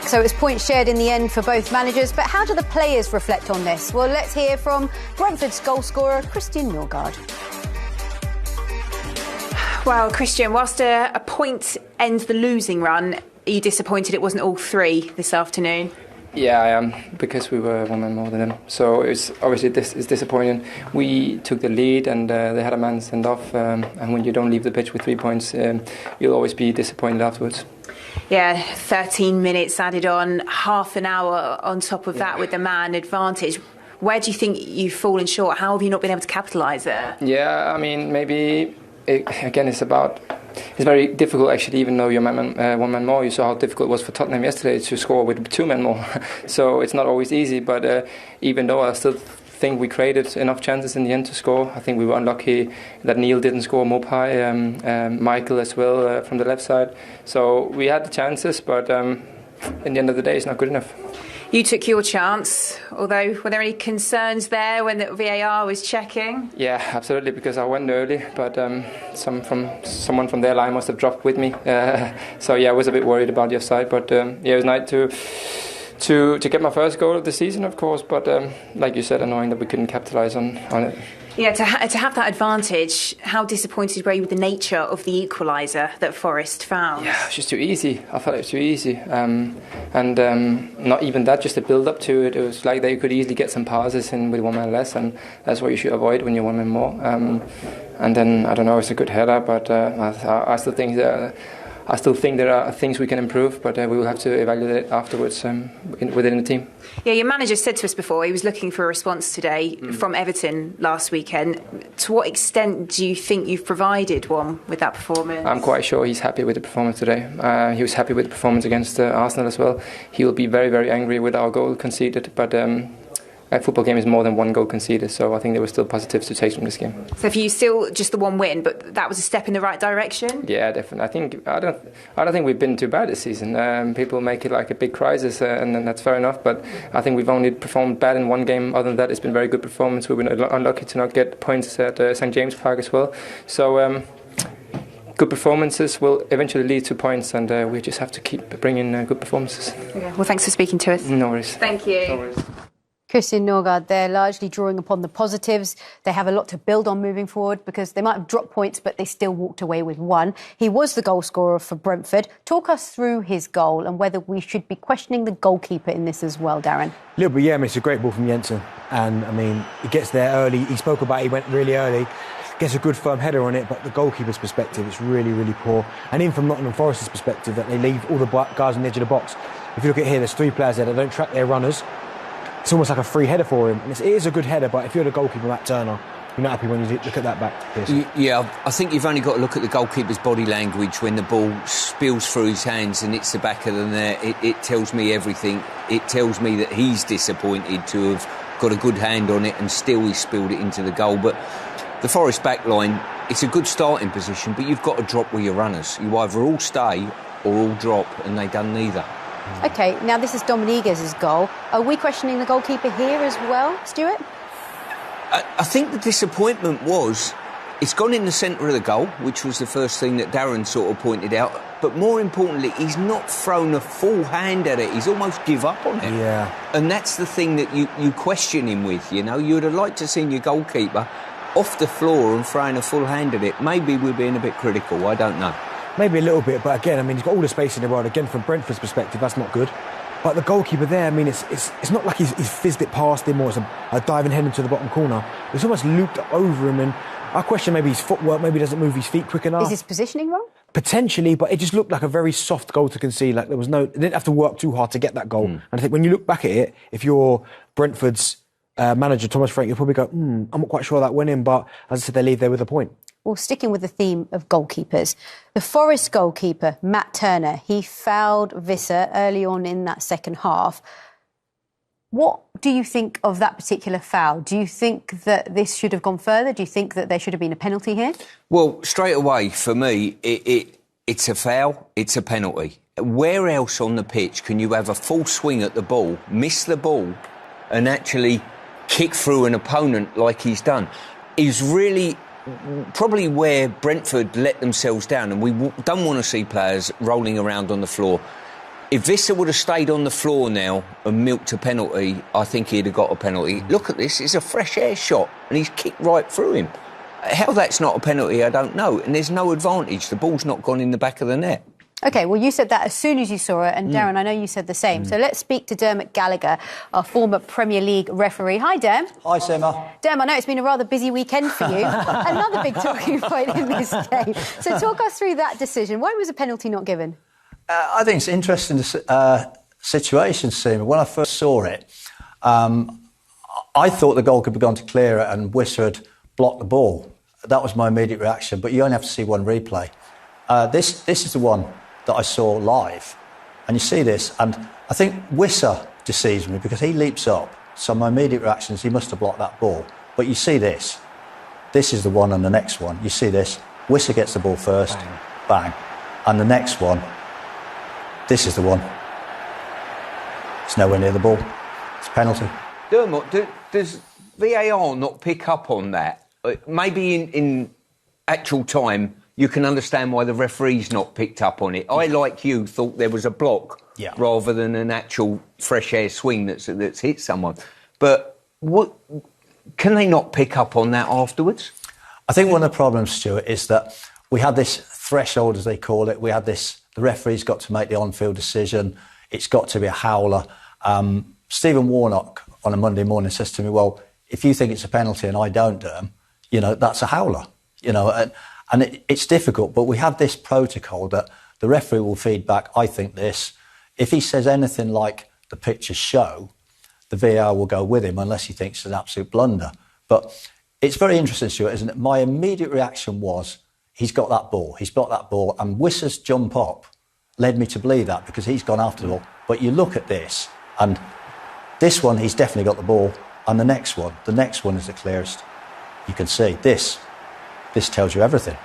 So it's points shared in the end for both managers, but how do the players reflect on this? Well, let's hear from Brentford's goalscorer, Christian Norgard. Well, Christian, whilst a point ends the losing run, are you disappointed it wasn't all three this afternoon? Yeah, I am, because we were one man more than them. So it's obviously it's disappointing. We took the lead and they had a man send off, and when you don't leave the pitch with 3 points, you'll always be disappointed afterwards. Yeah, 13 minutes added on, half an hour on top of that with the man advantage. Where do you think you've fallen short? How have you not been able to capitalise there? Yeah, I mean, maybe, it's very difficult actually, even though you're one man more. You saw how difficult it was for Tottenham yesterday to score with 2 men more. So it's not always easy, but even though I still think we created enough chances in the end to score, I think we were unlucky that Neil didn't score, Mopai, Michael as well from the left side. So we had the chances, but in the end of the day, it's not good enough. You took your chance, although were there any concerns there when the VAR was checking? Yeah, absolutely, because I went early, but someone from their line must have dropped with me. So yeah, I was a bit worried about the offside, but yeah, it was nice to get my first goal of the season, of course. But like you said, annoying that we couldn't capitalise on it. Yeah, to have that advantage, how disappointed were you with the nature of the equaliser that Forest found? Yeah, it was just too easy. I thought it was too easy. And not even that, just the build-up to it. It was like they could easily get some passes in with 1 man less, and that's what you should avoid when you're 1 man more. And then, I don't know, it's a good header, but I still think there are things we can improve, but we will have to evaluate it afterwards within the team. Yeah, your manager said to us before he was looking for a response today from Everton last weekend. To what extent do you think you've provided one with that performance? I'm quite sure he's happy with the performance today. He was happy with the performance against Arsenal as well. He will be very, very angry with our goal conceded, but a football game is more than 1 goal conceded, so I think there were still positives to take from this game. So for you, still just the 1 win, but that was a step in the right direction? Yeah, definitely. I don't think we've been too bad this season. People make it like a big crisis, and then that's fair enough, but I think we've only performed bad in 1 game. Other than that, it's been very good performance. We've been unlucky to not get points at St James Park as well. So good performances will eventually lead to points, and we just have to keep bringing good performances. Okay. Well, thanks for speaking to us. No worries. Thank you. No worries. Christian Norgard there, largely drawing upon the positives. They have a lot to build on moving forward because they might have dropped points, but they still walked away with 1. He was the goal scorer for Brentford. Talk us through his goal and whether we should be questioning the goalkeeper in this as well, Darren. A little bit, yeah. I mean, it's a great ball from Jensen. And, I mean, he gets there early. He spoke about he went really early. Gets a good firm header on it, but the goalkeeper's perspective, it's really, really poor. And even from Nottingham Forest's perspective, that they leave all the guys on the edge of the box. If you look at here, there's 3 players there that don't track their runners. It's almost like a free header for him. And it is a good header, but if you're the goalkeeper, Matt Turner, you're not happy when you look at that back. Yeah, I think you've only got to look at the goalkeeper's body language when the ball spills through his hands and hits the back of the net. It tells me everything. It tells me that he's disappointed to have got a good hand on it and still he spilled it into the goal. But the Forest back line, it's a good starting position, but you've got to drop with your runners. You either all stay or all drop, and they done neither. OK, now this is Dominguez's goal. Are we questioning the goalkeeper here as well, Stuart? I think the disappointment was it's gone in the centre of the goal, which was the first thing that Darren sort of pointed out. But more importantly, he's not thrown a full hand at it. He's almost give up on it. Yeah. And that's the thing that you question him with, you know. You would have liked to seen your goalkeeper off the floor and throwing a full hand at it. Maybe we're being a bit critical, I don't know. Maybe a little bit, but again, I mean, he's got all the space in the world. Again, from Brentford's perspective, that's not good. But the goalkeeper there, I mean, it's not like he's fizzed it past him or it's a diving head into the bottom corner. It's almost looped over him, and I question maybe his footwork, maybe he doesn't move his feet quick enough. Is his positioning wrong? Potentially, but it just looked like a very soft goal to concede. Like they didn't have to work too hard to get that goal. And I think when you look back at it, if you're Brentford's manager, Thomas Frank, you'll probably go, I'm not quite sure that went in, but as I said, they leave there with a point. Well, sticking with the theme of goalkeepers, the Forest goalkeeper, Matt Turner, he fouled Visser early on in that second half. What do you think of that particular foul? Do you think that this should have gone further? Do you think that there should have been a penalty here? Well, straight away, for me, it's a foul, it's a penalty. Where else on the pitch can you have a full swing at the ball, miss the ball, and actually kick through an opponent like he's done? He's really probably where Brentford let themselves down, and we don't want to see players rolling around on the floor. If Visser would have stayed on the floor now and milked a penalty, I think he'd have got a penalty. Look at this, it's a fresh air shot and he's kicked right through him. How that's not a penalty, I don't know. And there's no advantage. The ball's not gone in the back of the net. OK, well, you said that as soon as you saw it, and Darren, I know you said the same. So let's speak to Dermot Gallagher, our former Premier League referee. Hi, Derm. Hi, Simma. Derm, I know it's been a rather busy weekend for you. Another big talking point in this game. So talk us through that decision. Why was a penalty not given? I think it's an interesting situation, Simma. When I first saw it, I thought the goalkeeper had gone to clear it and Wisser had blocked the ball. That was my immediate reaction, but you only have to see one replay. This is the one that I saw live. And you see this, and I think Wisser deceives me because he leaps up. So my immediate reaction is he must have blocked that ball. But you see this. This is the one and the next one. You see this. Wisser gets the ball first. Bang. And the next one, this is the one. It's nowhere near the ball. It's a penalty. Dermot, does VAR not pick up on that? Maybe in actual time, you can understand why the referee's not picked up on it. I, like you, thought there was a block rather than an actual fresh air swing that's hit someone. But can they not pick up on that afterwards? I think one of the problems, Stuart, is that we had this threshold, as they call it. We had this, the referee's got to make the on-field decision. It's got to be a howler. Stephen Warnock on a Monday morning says to me, well, if you think it's a penalty and I don't, that's a howler. And it's difficult, but we have this protocol that the referee will feed back, I think this. If he says anything like the pictures show, the VAR will go with him unless he thinks it's an absolute blunder. But it's very interesting, Stuart, isn't it? My immediate reaction was, he's got that ball, he's blocked that ball, and Wisser's jump up led me to believe that because he's gone after the ball. But you look at this, and this one, he's definitely got the ball, and the next one is the clearest. You can see this. This tells you everything.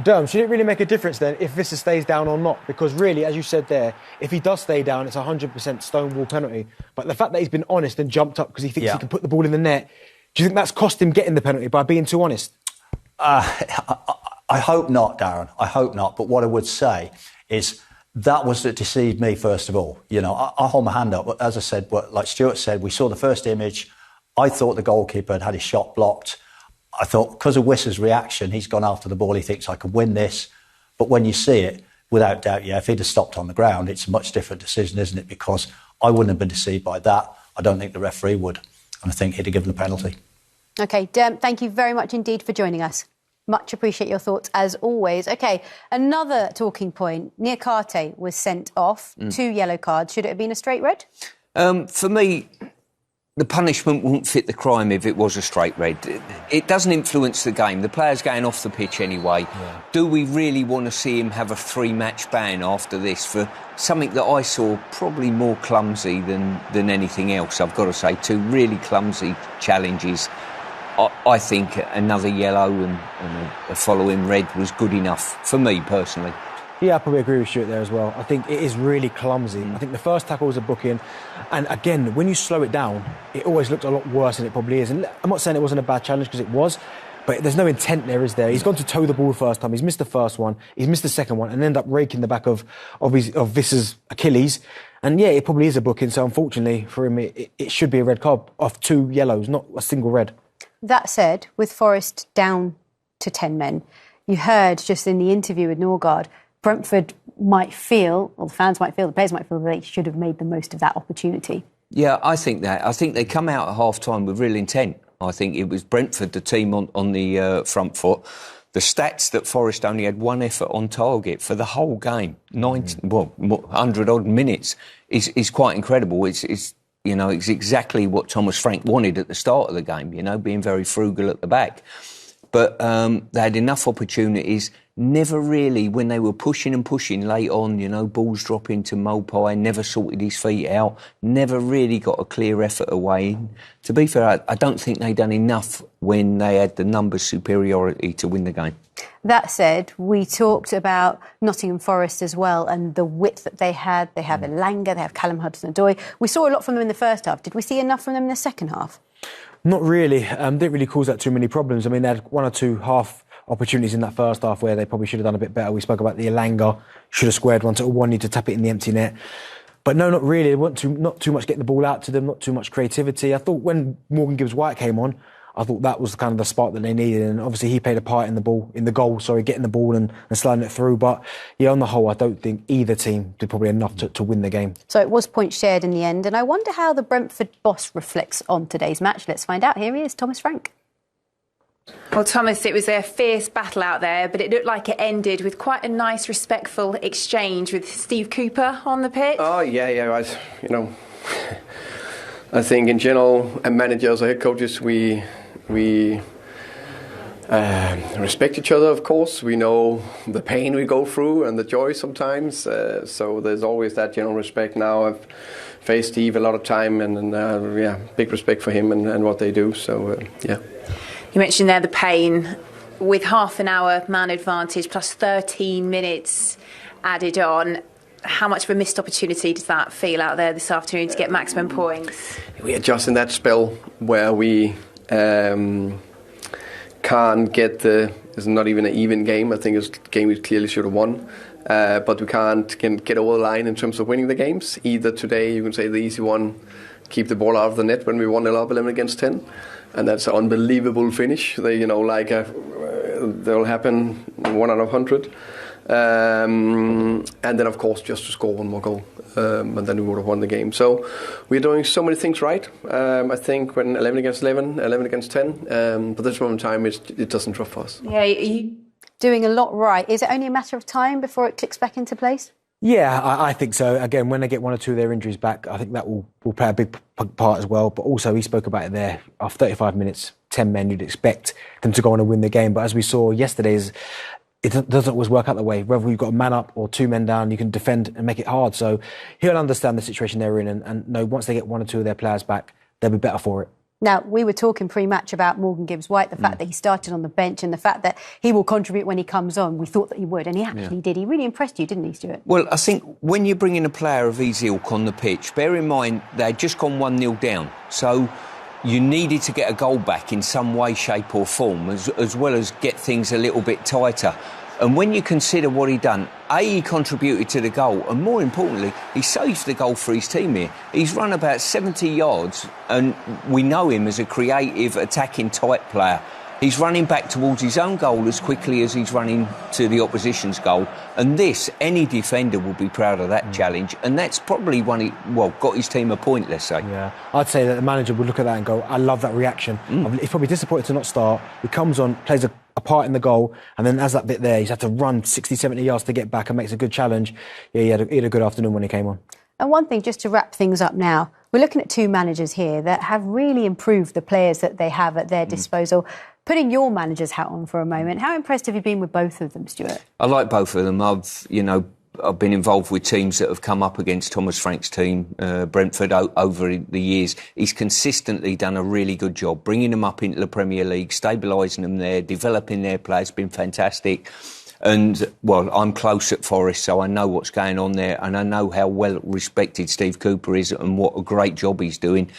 Derm, should it really make a difference then if Visser stays down or not? Because really, as you said there, if he does stay down, it's a 100% stonewall penalty. But the fact that he's been honest and jumped up because he thinks he can put the ball in the net, do you think that's cost him getting the penalty by being too honest? I hope not, Darren. I hope not. But what I would say is that was what deceived me, first of all. I hold my hand up. As I said, like Stuart said, we saw the first image. I thought the goalkeeper had his shot blocked. I thought, because of Wisser's reaction, he's gone after the ball. He thinks, I can win this. But when you see it, without doubt, if he'd have stopped on the ground, it's a much different decision, isn't it? Because I wouldn't have been deceived by that. I don't think the referee would. And I think he'd have given the penalty. OK, Derm, thank you very much indeed for joining us. Much appreciate your thoughts, as always. OK, another talking point. Niakate was sent off. 2 yellow cards. Should it have been a straight red? For me, the punishment wouldn't fit the crime if it was a straight red. It doesn't influence the game. The player's going off the pitch anyway. Yeah. Do we really want to see him have a 3-match ban after this for something that I saw probably more clumsy than anything else? I've got to say, 2 really clumsy challenges. I think another yellow and a following red was good enough for me personally. Yeah, I probably agree with Stuart there as well. I think it is really clumsy. I think the first tackle was a booking. And again, when you slow it down, it always looks a lot worse than it probably is. And I'm not saying it wasn't a bad challenge, because it was, but there's no intent there, is there? He's gone to toe the ball the first time. He's missed the first one. He's missed the second one and ended up raking the back of Visser's Achilles. And yeah, it probably is a booking. So unfortunately for him, it should be a red card of 2 yellows, not a single red. That said, with Forest down to 10 men, you heard just in the interview with Norgard, Brentford might feel, or the fans might feel, the players might feel that they should have made the most of that opportunity. Yeah, I think that. I think they come out at half-time with real intent. I think it was Brentford, the team on the front foot. The stats that Forest only had 1 effort on target for the whole game, 100-odd minutes, is quite incredible. It's exactly what Thomas Frank wanted at the start of the game, being very frugal at the back. But they had enough opportunities. Never really, when they were pushing and pushing late on, balls dropping to Mopai, never sorted his feet out, never really got a clear effort away. To be fair, I don't think they'd done enough when they had the numbers superiority to win the game. That said, we talked about Nottingham Forest as well and the width that they had. They have Elanga, they have Callum Hudson-Odoi. We saw a lot from them in the first half. Did we see enough from them in the second half? Not really. Didn't really cause that too many problems. I mean, they had 1 or 2 opportunities in that first half where they probably should have done a bit better. We spoke about the Elanga, should have squared one to one, need to tap it in the empty net. But no, not really. Not too much getting the ball out to them, not too much creativity. I thought when Morgan Gibbs-White came on, I thought that was kind of the spark that they needed, and obviously he played a part in the goal, getting the ball and sliding it through. But yeah, on the whole, I don't think either team did probably enough to win the game. So it was points shared in the end, and I wonder how the Brentford boss reflects on today's match. Let's find out. Here he is, Thomas Frank. Well, Thomas, it was a fierce battle out there, but it looked like it ended with quite a nice, respectful exchange with Steve Cooper on the pitch. Oh, yeah. I think in general, managers or head coaches, we respect each other, of course. We know the pain we go through and the joy sometimes. So there's always that general respect. Now I've faced Steve a lot of time, and big respect for him and what they do. So, yeah. You mentioned there the pain. With half an hour man advantage plus 13 minutes added on, how much of a missed opportunity does that feel out there this afternoon to get maximum points? We are just in that spell where we can't get it's not even an even game. I think it's a game we clearly should have won. But we can't get over the line in terms of winning the games. Either today, you can say the easy one, keep the ball out of the net when we won 11 against 10. And that's an unbelievable finish. They'll happen 1 out of 100. And then, of course, just to score one more goal. And then we would have won the game. So we're doing so many things right. I think when 11 against 11, 11 against 10. But this moment in time, it doesn't drop for us. Yeah, doing a lot right. Is it only a matter of time before it clicks back into place? Yeah, I think so. Again, when they get one or two of their injuries back, I think that will play a big part as well. But also, he spoke about it there. After 35 minutes, 10 men, you'd expect them to go on and win the game. But as we saw yesterday, it doesn't always work out that way. Whether you've got a man up or 2 men down, you can defend and make it hard. So he'll understand the situation they're in and know once they get one or two of their players back, they'll be better for it. Now, we were talking pre-match about Morgan Gibbs-White, the fact that he started on the bench and the fact that he will contribute when he comes on. We thought that he would, and he actually did. He really impressed you, didn't he, Stuart? Well, I think when you bring in a player of his ilk on the pitch, bear in mind they'd just gone 1-0 down. So you needed to get a goal back in some way, shape or form, as well as get things a little bit tighter. And when you consider what he'd done, he contributed to the goal, and more importantly, he saved the goal for his team here. He's run about 70 yards, and we know him as a creative, attacking type player. He's running back towards his own goal as quickly as he's running to the opposition's goal. And any defender will be proud of that challenge. And that's probably got his team a point, let's say. Yeah, I'd say that the manager would look at that and go, I love that reaction. He's probably disappointed to not start. He comes on, plays a part in the goal, and then as that bit there, he's had to run 60, 70 yards to get back and makes a good challenge. Yeah, he had a good afternoon when he came on. And one thing, just to wrap things up now, we're looking at 2 managers here that have really improved the players that they have at their disposal. Putting your manager's hat on for a moment, how impressed have you been with both of them, Stuart? I like both of them. I've been involved with teams that have come up against Thomas Frank's team, Brentford, over the years. He's consistently done a really good job, bringing them up into the Premier League, stabilising them there, developing their players, been fantastic. And, I'm close at Forest, so I know what's going on there, and I know how well respected Steve Cooper is and what a great job he's doing.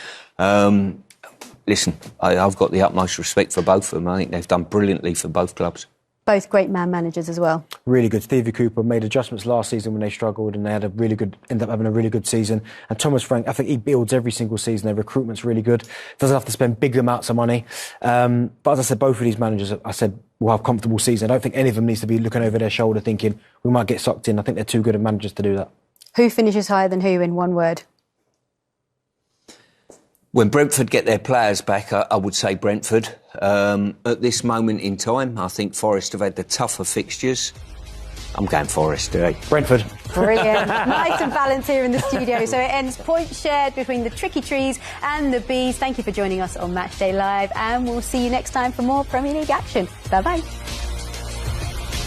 Listen, I've got the utmost respect for both of them. I think they've done brilliantly for both clubs. Both great man managers as well. Really good. Stevie Cooper made adjustments last season when they struggled, and they had ended up having a really good season. And Thomas Frank, I think he builds every single season. Their recruitment's really good. Doesn't have to spend big amounts of money. But as I said, both of these managers, will have a comfortable season. I don't think any of them needs to be looking over their shoulder thinking we might get sucked in. I think they're too good of managers to do that. Who finishes higher than who in one word? When Brentford get their players back, I would say Brentford. At this moment in time, I think Forest have had the tougher fixtures. I'm going Forest today. Brentford. Brilliant. Nice and balanced here in the studio. So it ends points shared between the tricky trees and the bees. Thank you for joining us on Matchday Live, and we'll see you next time for more Premier League action. Bye-bye.